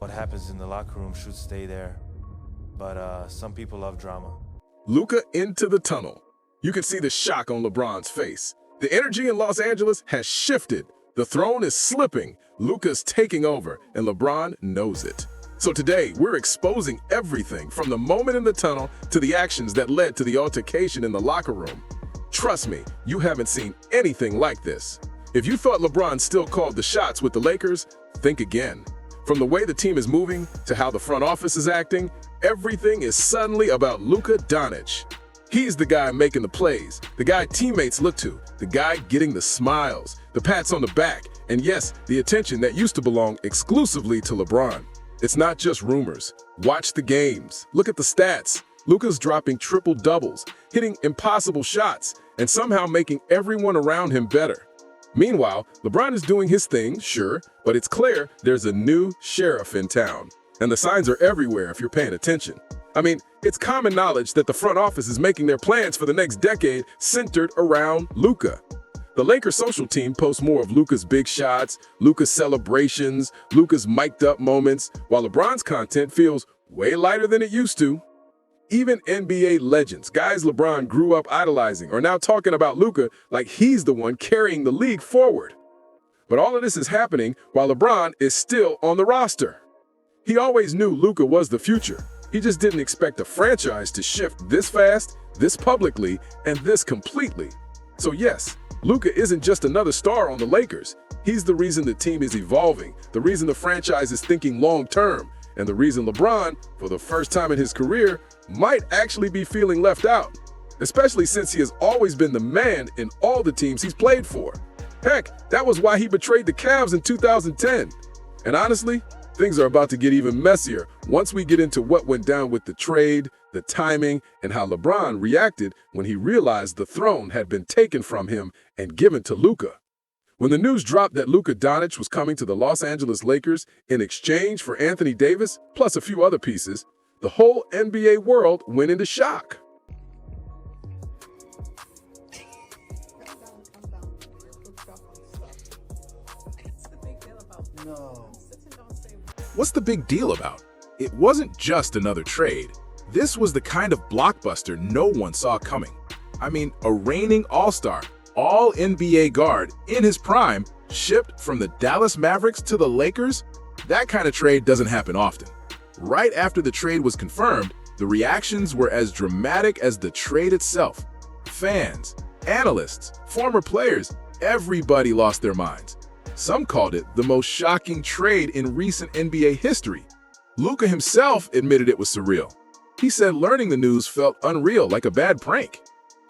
What happens in the locker room should stay there, but some people love drama. Luka into the tunnel. You can see the shock on LeBron's face. The energy in Los Angeles has shifted. The throne is slipping, Luka's taking over, and LeBron knows it. So today, we're exposing everything from the moment in the tunnel to the actions that led to the altercation in the locker room. Trust me, you haven't seen anything like this. If you thought LeBron still called the shots with the Lakers, think again. From the way the team is moving to how the front office is acting, everything is suddenly about Luka Doncic. He's the guy making the plays, the guy teammates look to, the guy getting the smiles, the pats on the back, and yes, the attention that used to belong exclusively to LeBron. It's not just rumors. Watch the games. Look at the stats. Luka's dropping triple doubles, hitting impossible shots, and somehow making everyone around him better. Meanwhile, LeBron is doing his thing, sure, but it's clear there's a new sheriff in town. And the signs are everywhere if you're paying attention. I mean, it's common knowledge that the front office is making their plans for the next decade centered around Luka. The Lakers social team posts more of Luka's big shots, Luka's celebrations, Luka's mic'd up moments, while LeBron's content feels way lighter than it used to. Even NBA legends, guys LeBron grew up idolizing, are now talking about Luka like he's the one carrying the league forward. But all of this is happening while LeBron is still on the roster. He always knew Luka was the future. He just didn't expect a franchise to shift this fast, this publicly, and this completely. So yes, Luka isn't just another star on the Lakers. He's the reason the team is evolving, the reason the franchise is thinking long-term, and the reason LeBron, for the first time in his career, might actually be feeling left out, especially since he has always been the man in all the teams he's played for. Heck, that was why he betrayed the Cavs in 2010. And honestly, things are about to get even messier once we get into what went down with the trade, the timing, and how LeBron reacted when he realized the throne had been taken from him and given to Luka. When the news dropped that Luka Doncic was coming to the Los Angeles Lakers in exchange for Anthony Davis, plus a few other pieces, the whole NBA world went into shock. What's the big deal about? It wasn't just another trade. This was the kind of blockbuster no one saw coming. I mean, a reigning all-star, all-NBA guard in his prime, shipped from the Dallas Mavericks to the Lakers? That kind of trade doesn't happen often. Right after the trade was confirmed, the reactions were as dramatic as the trade itself. Fans, analysts, former players, everybody lost their minds. Some called it the most shocking trade in recent NBA history. Luka himself admitted it was surreal. He said learning the news felt unreal, like a bad prank.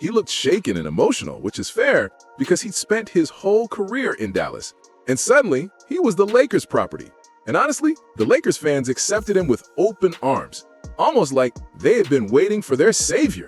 He looked shaken and emotional, which is fair because he'd spent his whole career in Dallas. And suddenly, he was the Lakers' property. And honestly, the Lakers fans accepted him with open arms, almost like they had been waiting for their savior.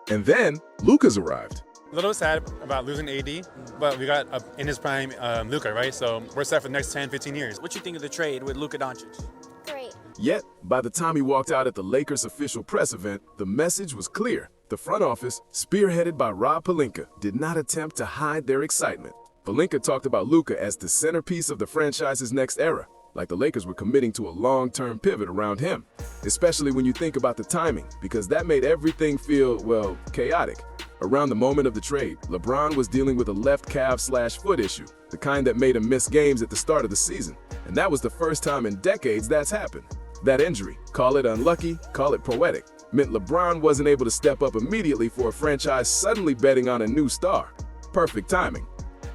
And then Luka's arrived. A little sad about losing AD, but we got in his prime Luka, right? So we're set for the next 10, 15 years. What you think of the trade with Luka Doncic? Great. Yet, by the time he walked out at the Lakers' official press event, the message was clear. The front office, spearheaded by Rob Pelinka, did not attempt to hide their excitement. Pelinka talked about Luka as the centerpiece of the franchise's next era, like the Lakers were committing to a long-term pivot around him, especially when you think about the timing, because that made everything feel, well, chaotic. Around the moment of the trade, LeBron was dealing with a left calf/foot issue, the kind that made him miss games at the start of the season. And that was the first time in decades that's happened. That injury, call it unlucky, call it poetic, meant LeBron wasn't able to step up immediately for a franchise suddenly betting on a new star. Perfect timing.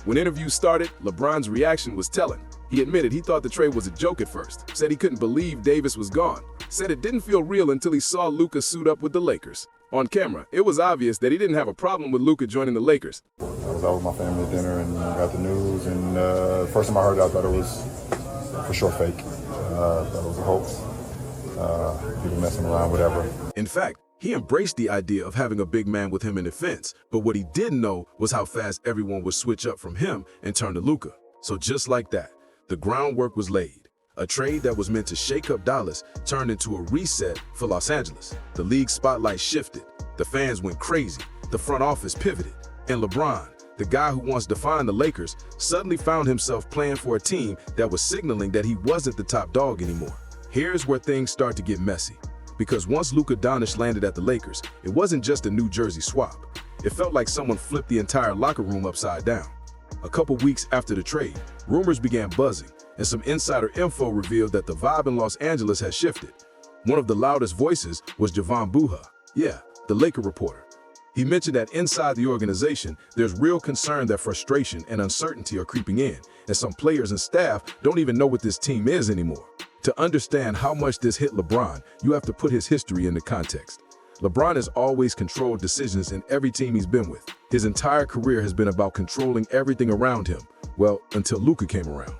When interviews started, LeBron's reaction was telling. He admitted he thought the trade was a joke at first, said he couldn't believe Davis was gone, said it didn't feel real until he saw Luka suit up with the Lakers. On camera, it was obvious that he didn't have a problem with Luka joining the Lakers. I was out with my family at dinner and got the news, and the first time I heard it, I thought it was for sure fake. I thought it was a hoax. People messing around, whatever. In fact, he embraced the idea of having a big man with him in defense, but what he didn't know was how fast everyone would switch up from him and turn to Luka. So just like that, the groundwork was laid. A trade that was meant to shake up Dallas turned into a reset for Los Angeles. The league spotlight shifted. The fans went crazy. The front office pivoted. And LeBron, the guy who once defined the Lakers, suddenly found himself playing for a team that was signaling that he wasn't the top dog anymore. Here's where things start to get messy. Because once Luka Doncic landed at the Lakers, it wasn't just a New Jersey swap. It felt like someone flipped the entire locker room upside down. A couple weeks after the trade, rumors began buzzing, and some insider info revealed that the vibe in Los Angeles has shifted. One of the loudest voices was Javon Buha, the Laker reporter. He mentioned that inside the organization, there's real concern that frustration and uncertainty are creeping in, and some players and staff don't even know what this team is anymore. To understand how much this hit LeBron, you have to put his history into context. LeBron has always controlled decisions in every team he's been with. His entire career has been about controlling everything around him, well, until Luka came around.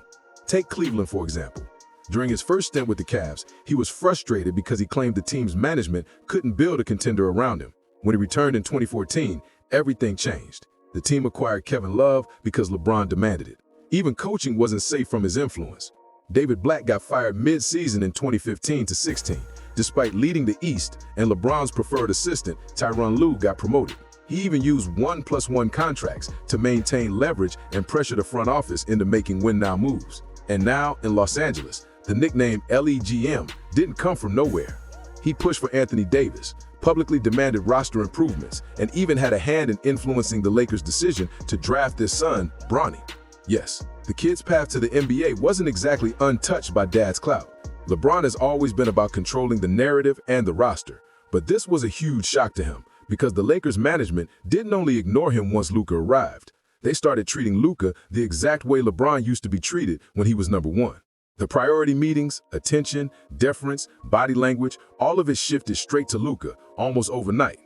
Take Cleveland, for example. During his first stint with the Cavs, he was frustrated because he claimed the team's management couldn't build a contender around him. When he returned in 2014, everything changed. The team acquired Kevin Love because LeBron demanded it. Even coaching wasn't safe from his influence. David Black got fired mid-season in 2015-16, despite leading the East, and LeBron's preferred assistant, Tyronn Lue, got promoted. He even used 1+1 contracts to maintain leverage and pressure the front office into making win-now moves. And now, in Los Angeles, the nickname LEGM didn't come from nowhere. He pushed for Anthony Davis, publicly demanded roster improvements, and even had a hand in influencing the Lakers' decision to draft their son, Bronny. Yes, the kid's path to the NBA wasn't exactly untouched by Dad's clout. LeBron has always been about controlling the narrative and the roster, but this was a huge shock to him because the Lakers' management didn't only ignore him once Luka arrived. They started treating Luka the exact way LeBron used to be treated when he was number one. The priority meetings, attention, deference, body language, all of it shifted straight to Luka almost overnight.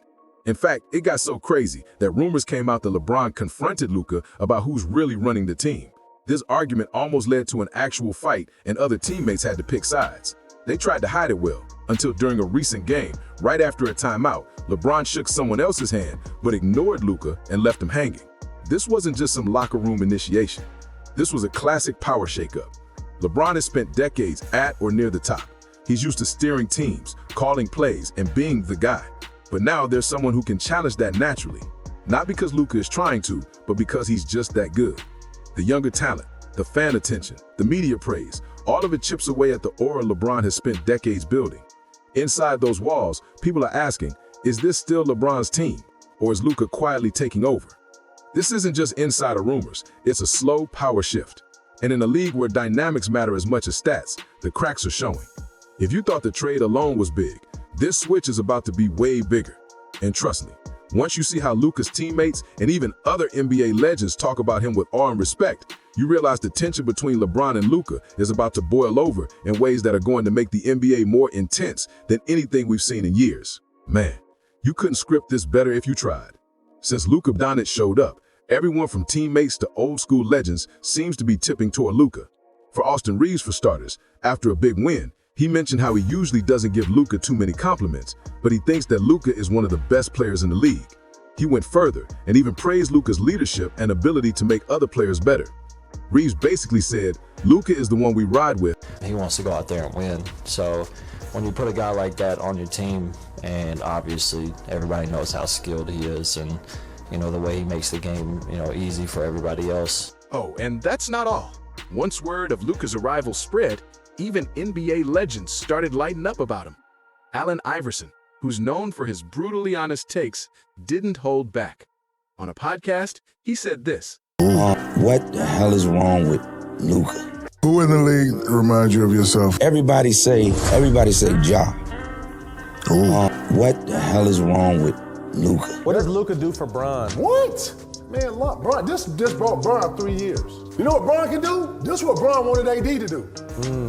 In fact, it got so crazy that rumors came out that LeBron confronted Luka about who's really running the team. This argument almost led to an actual fight, and other teammates had to pick sides. They tried to hide it well, until during a recent game, right after a timeout, LeBron shook someone else's hand but ignored Luka and left him hanging. This wasn't just some locker room initiation. This was a classic power shakeup. LeBron has spent decades at or near the top. He's used to steering teams, calling plays, and being the guy. But now there's someone who can challenge that naturally. Not because Luka is trying to, but because he's just that good. The younger talent, the fan attention, the media praise, all of it chips away at the aura LeBron has spent decades building. Inside those walls, people are asking, is this still LeBron's team? Or is Luka quietly taking over? This isn't just insider rumors, it's a slow power shift. And in a league where dynamics matter as much as stats, the cracks are showing. If you thought the trade alone was big, this switch is about to be way bigger. And trust me, once you see how Luka's teammates and even other NBA legends talk about him with awe and respect, you realize the tension between LeBron and Luka is about to boil over in ways that are going to make the NBA more intense than anything we've seen in years. Man, you couldn't script this better if you tried. Since Luka Doncic showed up, everyone from teammates to old school legends seems to be tipping toward Luka. For Austin Reeves, for starters, after a big win, he mentioned how he usually doesn't give Luka too many compliments, but he thinks that Luka is one of the best players in the league. He went further and even praised Luka's leadership and ability to make other players better. Reeves basically said, Luka is the one we ride with. He wants to go out there and win. So when you put a guy like that on your team, and obviously everybody knows how skilled he is and the way he makes the game, easy for everybody else. Oh, and that's not all. Once word of Luka's arrival spread, even NBA legends started lighting up about him. Allen Iverson, who's known for his brutally honest takes, didn't hold back. On a podcast, he said this. What the hell is wrong with Luka? Who in the league reminds you of yourself? Everybody say Ja. What the hell is wrong with Luka? What does Luka do for Bron? What? Man, look, Bron, this brought Bron 3 years. You know what Bron can do? This is what Bron wanted AD to do.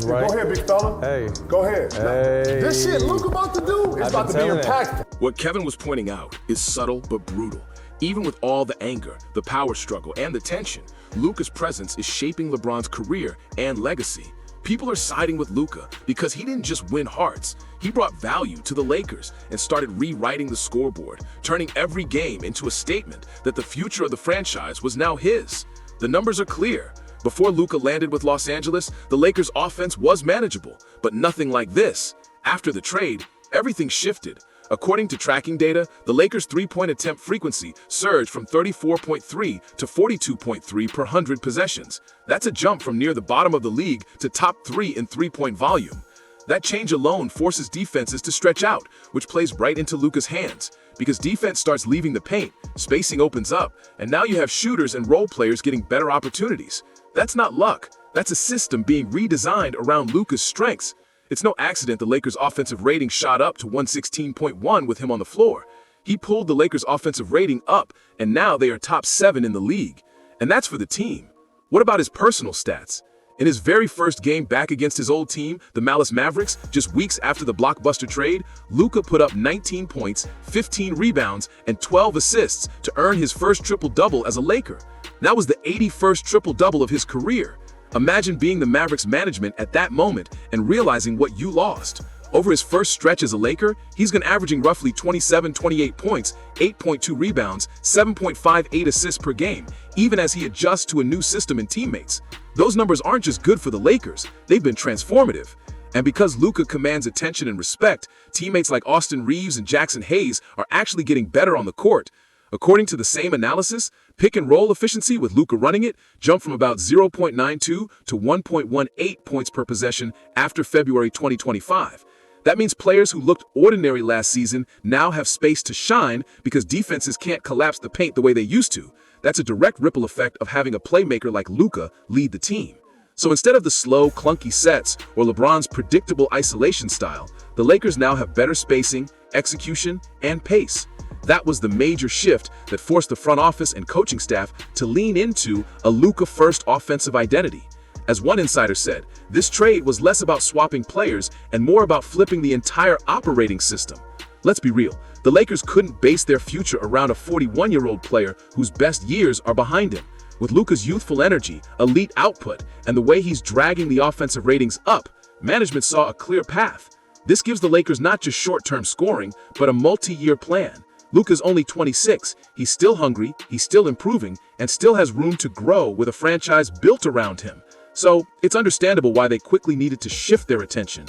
Right. Go ahead, big fella. Hey. Go ahead. Hey. This shit Luka about to do is about to be impactful. What Kevin was pointing out is subtle but brutal. Even with all the anger, the power struggle, and the tension, Luka's presence is shaping LeBron's career and legacy. People are siding with Luka because he didn't just win hearts. He brought value to the Lakers and started rewriting the scoreboard, turning every game into a statement that the future of the franchise was now his. The numbers are clear. Before Luka landed with Los Angeles, the Lakers' offense was manageable, but nothing like this. After the trade, everything shifted. According to tracking data, the Lakers' three-point attempt frequency surged from 34.3 to 42.3 per 100 possessions. That's a jump from near the bottom of the league to top 3 in three-point volume. That change alone forces defenses to stretch out, which plays right into Luka's hands. Because defense starts leaving the paint, spacing opens up, and now you have shooters and role players getting better opportunities. That's not luck. That's a system being redesigned around Luka's strengths. It's no accident the Lakers' offensive rating shot up to 116.1 with him on the floor. He pulled the Lakers' offensive rating up, and now they are top 7 in the league. And that's for the team. What about his personal stats? In his very first game back against his old team, the Dallas Mavericks, just weeks after the blockbuster trade, Luka put up 19 points, 15 rebounds, and 12 assists to earn his first triple-double as a Laker. That was the 81st triple-double of his career. Imagine being the Mavericks management at that moment and realizing what you lost. Over his first stretch as a Laker, he's been averaging roughly 28 points, 8.2 rebounds, 7.58 assists per game, even as he adjusts to a new system and teammates. Those numbers aren't just good for the Lakers, they've been transformative. And because Luka commands attention and respect, teammates like Austin Reeves and Jackson Hayes are actually getting better on the court. According to the same analysis, pick and roll efficiency with Luka running it jumped from about 0.92 to 1.18 points per possession after February 2025. That means players who looked ordinary last season now have space to shine because defenses can't collapse the paint the way they used to. That's a direct ripple effect of having a playmaker like Luka lead the team. So instead of the slow, clunky sets or LeBron's predictable isolation style, the Lakers now have better spacing, execution, and pace. That was the major shift that forced the front office and coaching staff to lean into a Luka-first offensive identity. As one insider said, this trade was less about swapping players and more about flipping the entire operating system. Let's be real, the Lakers couldn't base their future around a 41-year-old player whose best years are behind him. With Luka's youthful energy, elite output, and the way he's dragging the offensive ratings up, management saw a clear path. This gives the Lakers not just short-term scoring, but a multi-year plan. Luka's only 26, he's still hungry, he's still improving, and still has room to grow with a franchise built around him. So, it's understandable why they quickly needed to shift their attention.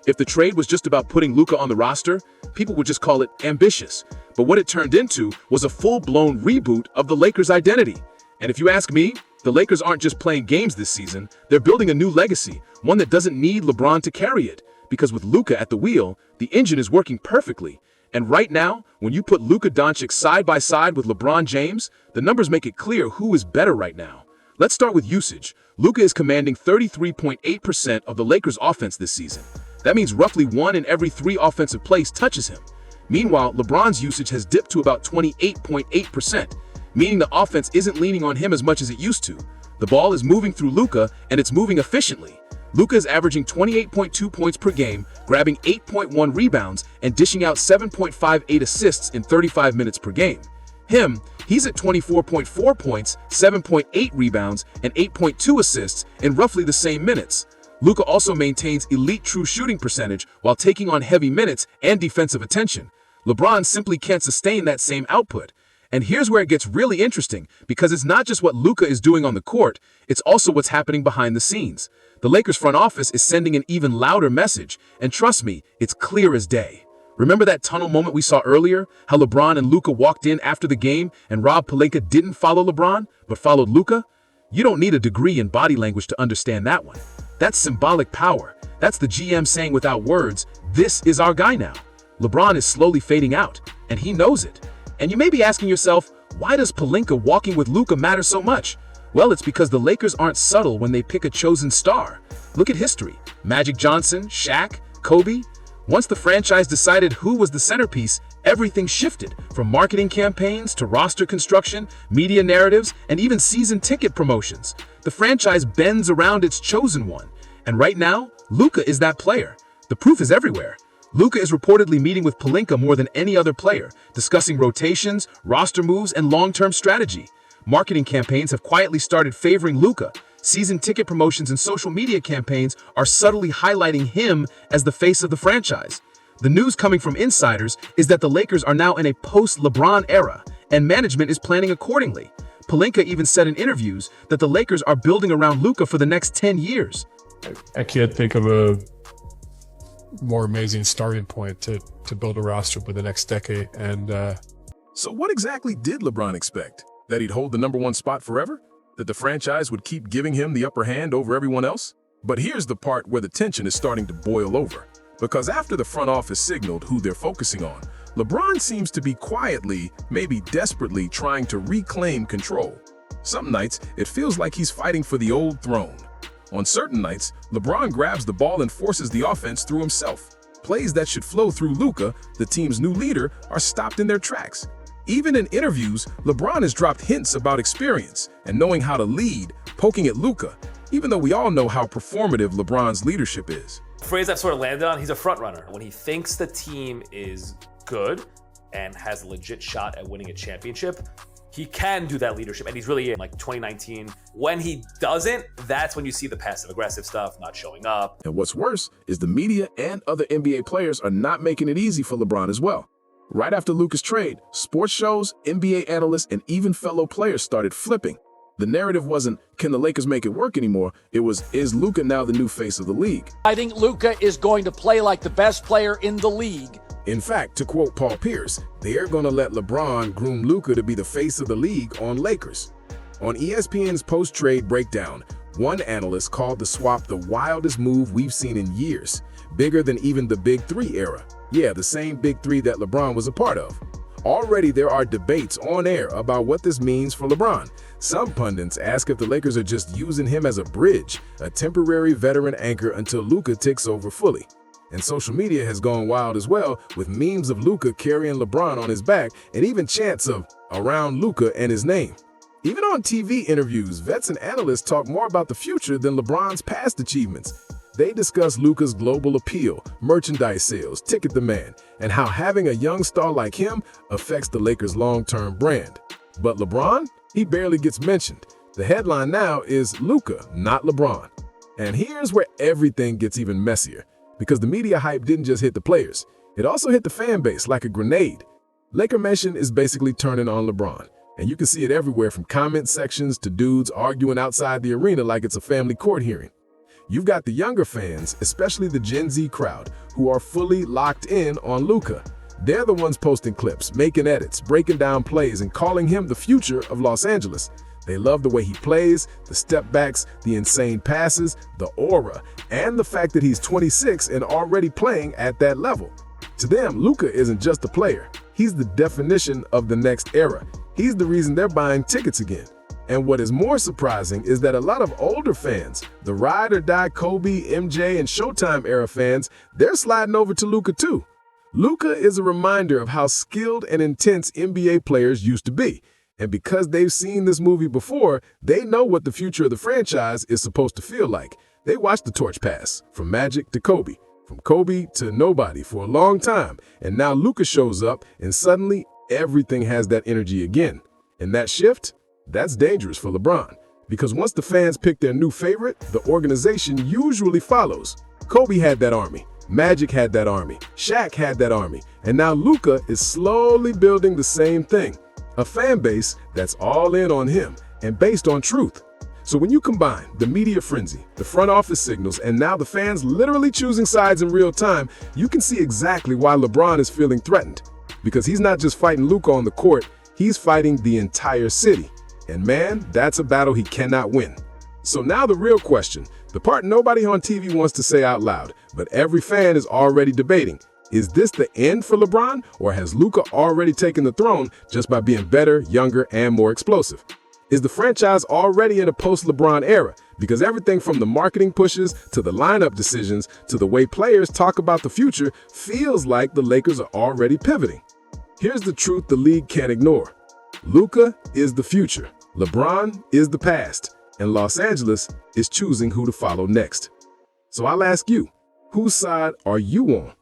If the trade was just about putting Luka on the roster, people would just call it ambitious. But what it turned into was a full-blown reboot of the Lakers' identity. And if you ask me, the Lakers aren't just playing games this season, they're building a new legacy, one that doesn't need LeBron to carry it. Because with Luka at the wheel, the engine is working perfectly. And right now, when you put Luka Doncic side by side with LeBron James, the numbers make it clear who is better right now. Let's start with usage. Luka is commanding 33.8% of the Lakers' offense this season. That means roughly 1 in every 3 offensive plays touches him. Meanwhile, LeBron's usage has dipped to about 28.8%, meaning the offense isn't leaning on him as much as it used to. The ball is moving through Luka, and it's moving efficiently. Luka is averaging 28.2 points per game, grabbing 8.1 rebounds, and dishing out 7.58 assists in 35 minutes per game. He's at 24.4 points, 7.8 rebounds, and 8.2 assists in roughly the same minutes. Luka also maintains elite true shooting percentage while taking on heavy minutes and defensive attention. LeBron simply can't sustain that same output. And here's where it gets really interesting, because it's not just what Luka is doing on the court, it's also what's happening behind the scenes. The Lakers front office is sending an even louder message, and trust me, it's clear as day. Remember that tunnel moment we saw earlier? How LeBron and Luka walked in after the game and Rob Pelinka didn't follow LeBron, but followed Luka? You don't need a degree in body language to understand that one. That's symbolic power. That's the GM saying without words, this is our guy now. LeBron is slowly fading out, and he knows it. And you may be asking yourself, why does Pelinka walking with Luka matter so much? Well, it's because the Lakers aren't subtle when they pick a chosen star. Look at history. Magic Johnson, Shaq, Kobe. Once the franchise decided who was the centerpiece, everything shifted, from marketing campaigns to roster construction, media narratives, and even season ticket promotions. The franchise bends around its chosen one. And right now, Luka is that player. The proof is everywhere. Luka is reportedly meeting with Pelinka more than any other player, discussing rotations, roster moves, and long-term strategy. Marketing campaigns have quietly started favoring Luka. Season ticket promotions and social media campaigns are subtly highlighting him as the face of the franchise. The news coming from insiders is that the Lakers are now in a post-LeBron era, and management is planning accordingly. Pelinka even said in interviews that the Lakers are building around Luka for the next 10 years. I can't think of a more amazing starting point to build a roster for the next decade. And So what exactly did LeBron expect? That he'd hold the #1 spot forever? That the franchise would keep giving him the upper hand over everyone else? But here's the part where the tension is starting to boil over. Because after the front office signaled who they're focusing on, LeBron seems to be quietly, maybe desperately, trying to reclaim control. Some nights, it feels like he's fighting for the old throne. On certain nights, LeBron grabs the ball and forces the offense through himself. Plays that should flow through Luka, the team's new leader, are stopped in their tracks. Even in interviews, LeBron has dropped hints about experience and knowing how to lead, poking at Luka, even though we all know how performative LeBron's leadership is. The phrase I've sort of landed on, he's a front runner. When he thinks the team is good and has a legit shot at winning a championship, he can do that leadership, and he's really in, like 2019. When he doesn't, that's when you see the passive-aggressive stuff, not showing up. And what's worse is the media and other NBA players are not making it easy for LeBron as well. Right after Luka's trade, sports shows, NBA analysts, and even fellow players started flipping. The narrative wasn't, can the Lakers make it work anymore? It was, is Luka now the new face of the league? I think Luka is going to play like the best player in the league. In fact, to quote Paul Pierce, they're going to let LeBron groom Luka to be the face of the league on Lakers. On ESPN's post-trade breakdown, one analyst called the swap the wildest move we've seen in years, bigger than even the Big Three era. Yeah, the same Big Three that LeBron was a part of. Already there are debates on air about what this means for LeBron. Some pundits ask if the Lakers are just using him as a bridge, a temporary veteran anchor until Luka takes over fully. And social media has gone wild as well, with memes of Luka carrying LeBron on his back and even chants of "around Luka" and his name. Even on TV interviews, vets and analysts talk more about the future than LeBron's past achievements. They discuss Luka's global appeal, merchandise sales, ticket demand, and how having a young star like him affects the Lakers' long-term brand. But LeBron? He barely gets mentioned. The headline now is Luka, not LeBron. And here's where everything gets even messier. Because the media hype didn't just hit the players, it also hit the fan base like a grenade. Laker Nation is basically turning on LeBron, and you can see it everywhere from comment sections to dudes arguing outside the arena like it's a family court hearing. You've got the younger fans, especially the Gen Z crowd, who are fully locked in on Luka. They're the ones posting clips, making edits, breaking down plays, and calling him the future of Los Angeles. They love the way he plays, the step backs, the insane passes, the aura, and the fact that he's 26 and already playing at that level. To them, Luka isn't just a player. He's the definition of the next era. He's the reason they're buying tickets again. And what is more surprising is that a lot of older fans, the ride or die Kobe, MJ, and Showtime era fans, they're sliding over to Luka too. Luka is a reminder of how skilled and intense NBA players used to be. And because they've seen this movie before, they know what the future of the franchise is supposed to feel like. They watched the torch pass from Magic to Kobe, from Kobe to nobody for a long time. And now Luka shows up and suddenly everything has that energy again. And that shift, that's dangerous for LeBron. Because once the fans pick their new favorite, the organization usually follows. Kobe had that army. Magic had that army. Shaq had that army. And now Luka is slowly building the same thing. A fan base that's all in on him and based on truth. So when you combine the media frenzy, the front office signals, and now the fans literally choosing sides in real time, you can see exactly why LeBron is feeling threatened. Because he's not just fighting Luka on the court, he's fighting the entire city. And man, that's a battle he cannot win. So now the real question, the part nobody on TV wants to say out loud, but every fan is already debating. Is this the end for LeBron, or has Luka already taken the throne just by being better, younger, and more explosive? Is the franchise already in a post-LeBron era? Because everything from the marketing pushes to the lineup decisions to the way players talk about the future feels like the Lakers are already pivoting. Here's the truth the league can't ignore. Luka is the future, LeBron is the past, and Los Angeles is choosing who to follow next. So I'll ask you, whose side are you on?